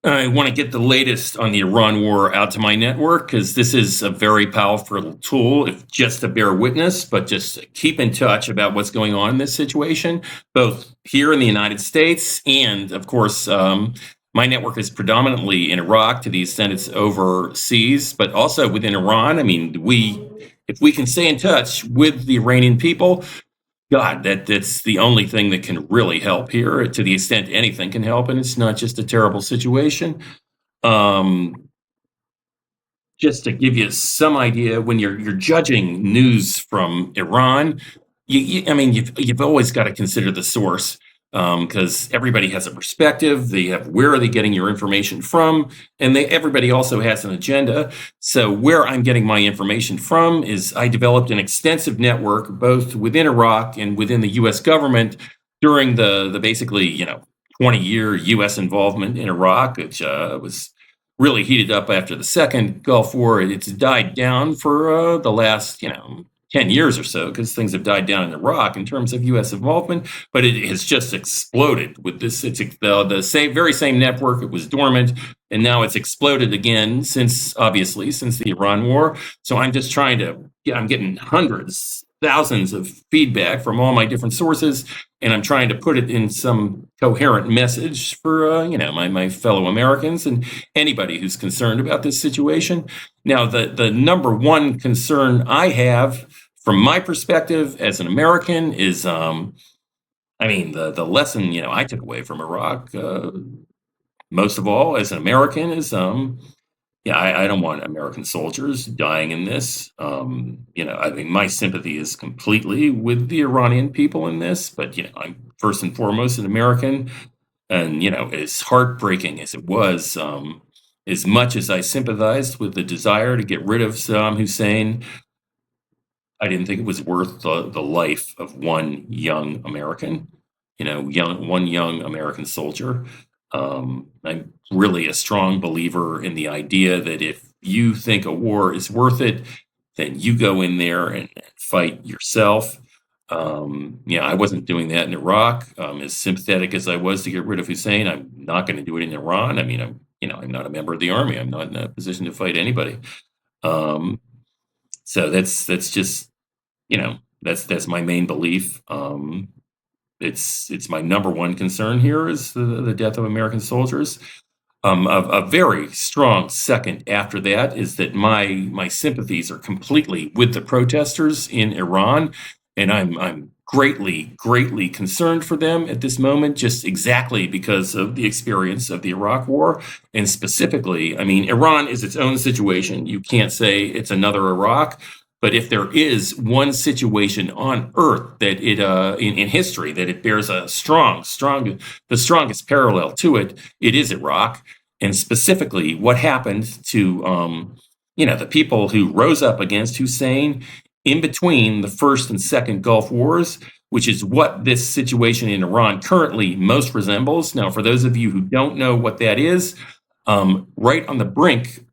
I want to get the latest on the Iran war out to my network because this is a very powerful tool, if just to bear witness, but just keep in touch about what's going on in this situation, both here in the United States and, of course, my network is predominantly in Iraq to the extent it's overseas, but also within Iran. I mean, if we can stay in touch with the Iranian people, God, that's the only thing that can really help here, to the extent anything can help, and it's not just a terrible situation. Um, just to give you some idea, when you're judging news from Iran, I mean, you've always got to consider the source because everybody has a perspective. They have where are they getting your information from, and everybody also has an agenda. So where I'm getting my information from is I developed an extensive network both within Iraq and within the U.S. government during the basically 20-year U.S. involvement in Iraq, which was really heated up after the second Gulf War. It's died down for the last 10 years or so, because things have died down in Iraq in terms of U.S. involvement, but it has just exploded with this. It's the very same network. It was dormant, and now it's exploded again since the Iran war. So I'm just I'm getting hundreds, thousands of feedback from all my different sources, and I'm trying to put it in some coherent message for, my fellow Americans and anybody who's concerned about this situation. Now, the number one concern I have from my perspective as an American is, the lesson, I took away from Iraq, most of all as an American is, I don't want American soldiers dying in this. I think my sympathy is completely with the Iranian people in this, but, I'm first and foremost an American. And, as heartbreaking as it was, as much as I sympathized with the desire to get rid of Saddam Hussein, I didn't think it was worth the life of one young American, one young American soldier. I'm really a strong believer in the idea that if you think a war is worth it, then you go in there and fight yourself. I wasn't doing that in Iraq. As sympathetic as I was to get rid of Hussein, I'm not going to do it in Iran. I mean, I'm not a member of the army. I'm not in a position to fight anybody. Um, so that's just, that's my main belief. It's my number one concern here is the death of American soldiers. A very strong second after that is that my sympathies are completely with the protesters in Iran, and I'm greatly concerned for them at this moment, just exactly because of the experience of the Iraq War, and specifically, I mean, Iran is its own situation. You can't say it's another Iraq. But if there is one situation on Earth that in history that it bears a the strongest parallel to it, it is Iraq, and specifically what happened to the people who rose up against Hussein in between the first and second Gulf Wars, which is what this situation in Iran currently most resembles. Now, for those of you who don't know what that is, right on the brink.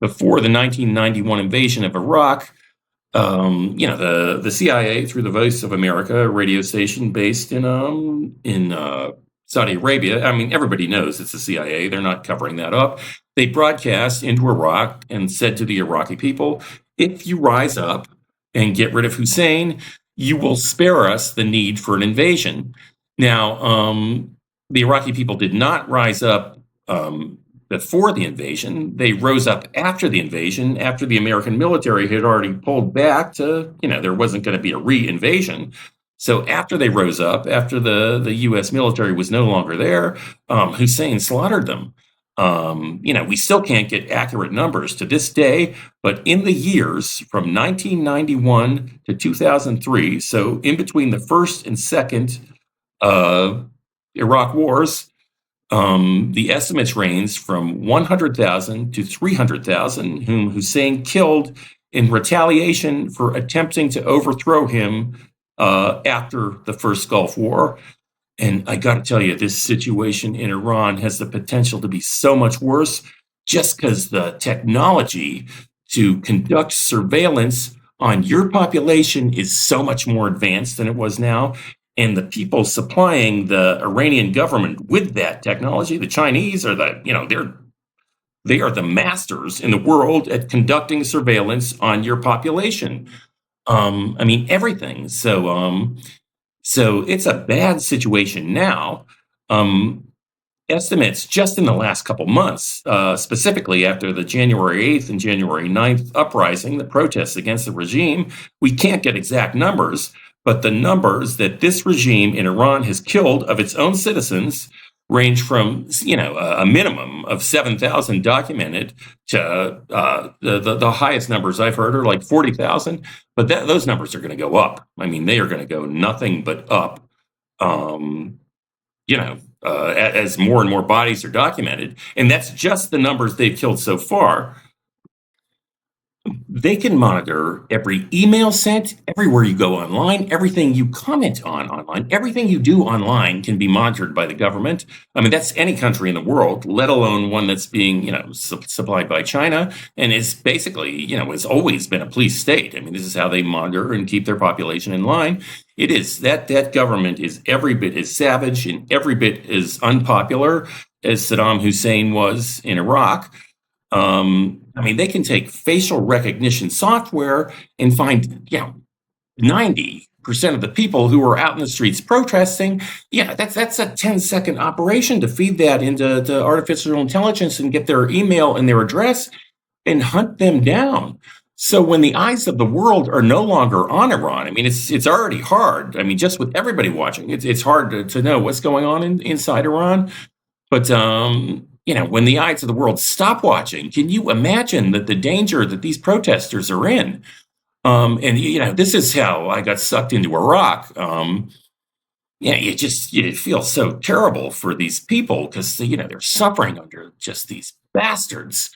Before the 1991 invasion of Iraq, the CIA, through the Voice of America radio station based in Saudi Arabia. I mean, everybody knows it's the CIA. They're not covering that up. They broadcast into Iraq and said to the Iraqi people, if you rise up and get rid of Hussein, you will spare us the need for an invasion. Now, the Iraqi people did not rise up before the invasion. They rose up after the invasion, after the American military had already pulled back to, there wasn't going to be a re-invasion. So after they rose up, after the U.S. military was no longer there, Hussein slaughtered them. We still can't get accurate numbers to this day, but in the years from 1991 to 2003, so in between the first and second Iraq wars, the estimates range from 100,000 to 300,000 whom Hussein killed in retaliation for attempting to overthrow him after the first Gulf War. And I got to tell you, this situation in Iran has the potential to be so much worse just because the technology to conduct surveillance on your population is so much more advanced than it was now. And the people supplying the Iranian government with that technology, the Chinese, are they are the masters in the world at conducting surveillance on your population. I mean everything. So it's a bad situation now. Um, Estimates just in the last couple months, specifically after the January 8th and January 9th uprising, the protests against the regime, we can't get exact numbers, but the numbers that this regime in Iran has killed of its own citizens range from, a minimum of 7,000 documented to the highest numbers I've heard are like 40,000. But those numbers are going to go up. I mean, they are going to go nothing but up. Um, as more and more bodies are documented, and that's just the numbers they've killed so far. They can monitor every email sent, everywhere you go online, everything you comment on online, everything you do online can be monitored by the government. I mean, that's any country in the world, let alone one that's being, supplied by China, and is basically, has always been a police state. I mean, this is how they monitor and keep their population in line. It is that government is every bit as savage and every bit as unpopular as Saddam Hussein was in Iraq. I mean, they can take facial recognition software and find, 90% of the people who are out in the streets protesting. Yeah, that's a 10-second operation to feed that into artificial intelligence and get their email and their address and hunt them down. So when the eyes of the world are no longer on Iran, I mean, it's already hard. I mean, just with everybody watching, it's hard to know what's going on inside Iran. But when the eyes of the world stop watching, can you imagine that the danger that these protesters are in? And this is how I got sucked into Iraq. You feel so terrible for these people because they're suffering under just these bastards.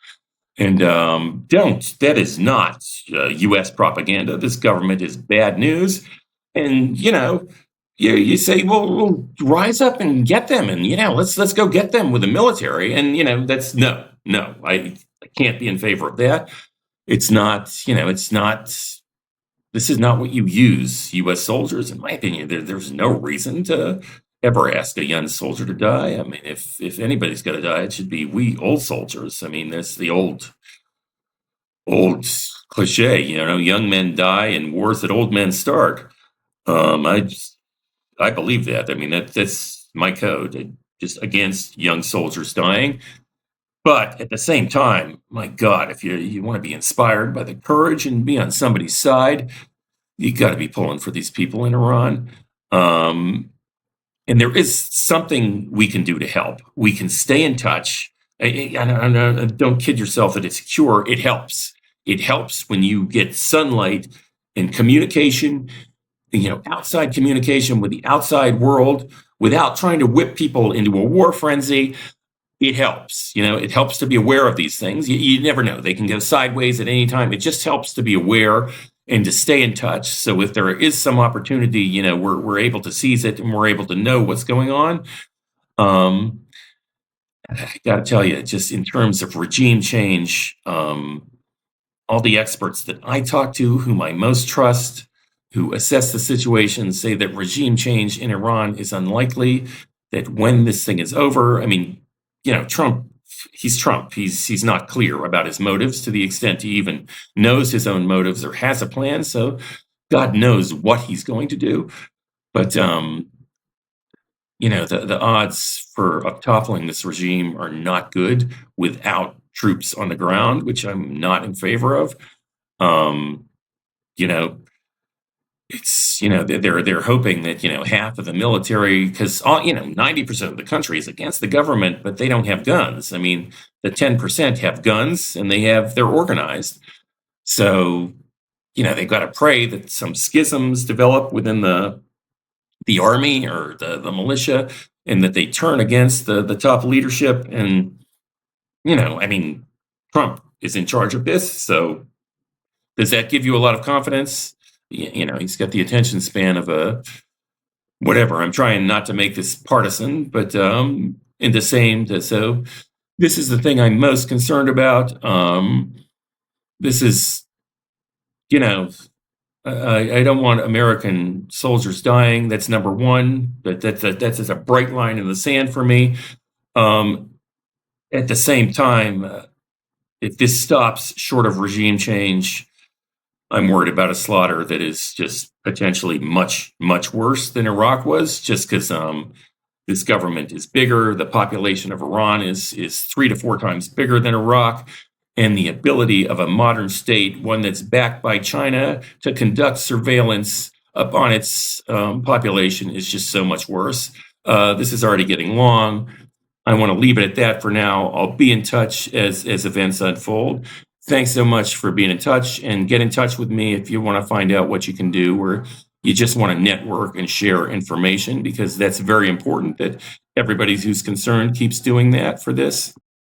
And that is not U.S. propaganda. This government is bad news. And you say, well, we'll rise up and get them, and let's go get them with the military. And that's no, I can't be in favor of that. It's not, it's not. This is not what you use U.S. soldiers, in my opinion. There's no reason to ever ask a young soldier to die. I mean, if anybody's got to die, it should be we old soldiers. I mean, that's the old cliche. Young men die in wars that old men start. I believe that. I mean, that's my code, just against young soldiers dying. But at the same time, my God, if you want to be inspired by the courage and be on somebody's side, you got to be pulling for these people in Iran. And there is something we can do to help. We can stay in touch. Don't kid yourself that it's a cure. It helps. It helps when you get sunlight and communication, outside communication with the outside world without trying to whip people into a war frenzy. It helps. It helps to be aware of these things. You never know. They can go sideways at any time. It just helps to be aware and to stay in touch. So if there is some opportunity, we're able to seize it and we're able to know what's going on. I got to tell you, just in terms of regime change, all the experts that I talk to, whom I most trust, who assess the situation, say that regime change in Iran is unlikely, that when this thing is over, I mean, Trump, he's Trump. He's not clear about his motives to the extent he even knows his own motives or has a plan. So God knows what he's going to do. But, the odds of toppling this regime are not good without troops on the ground, which I'm not in favor of. You know, it's they're hoping that half of the military, because 90% of the country is against the government, but they don't have guns. I mean, the 10% have guns and they're organized. So they've got to pray that some schisms develop within the army or the militia, and that they turn against the top leadership. And I mean, Trump is in charge of this, so does that give you a lot of confidence? He's got the attention span of a whatever. I'm trying not to make this partisan, but in the same. So this is the thing I'm most concerned about. This is, I don't want American soldiers dying. That's number one. That's just a bright line in the sand for me. Um, at the same time, if this stops short of regime change, I'm worried about a slaughter that is just potentially much, much worse than Iraq was, just because this government is bigger. The population of Iran is 3 to 4 times bigger than Iraq. And the ability of a modern state, one that's backed by China, to conduct surveillance upon its population is just so much worse. This is already getting long. I want to leave it at that for now. I'll be in touch as events unfold. Thanks so much for being in touch, and get in touch with me if you want to find out what you can do, or you just want to network and share information, because that's very important that everybody who's concerned keeps doing that for this.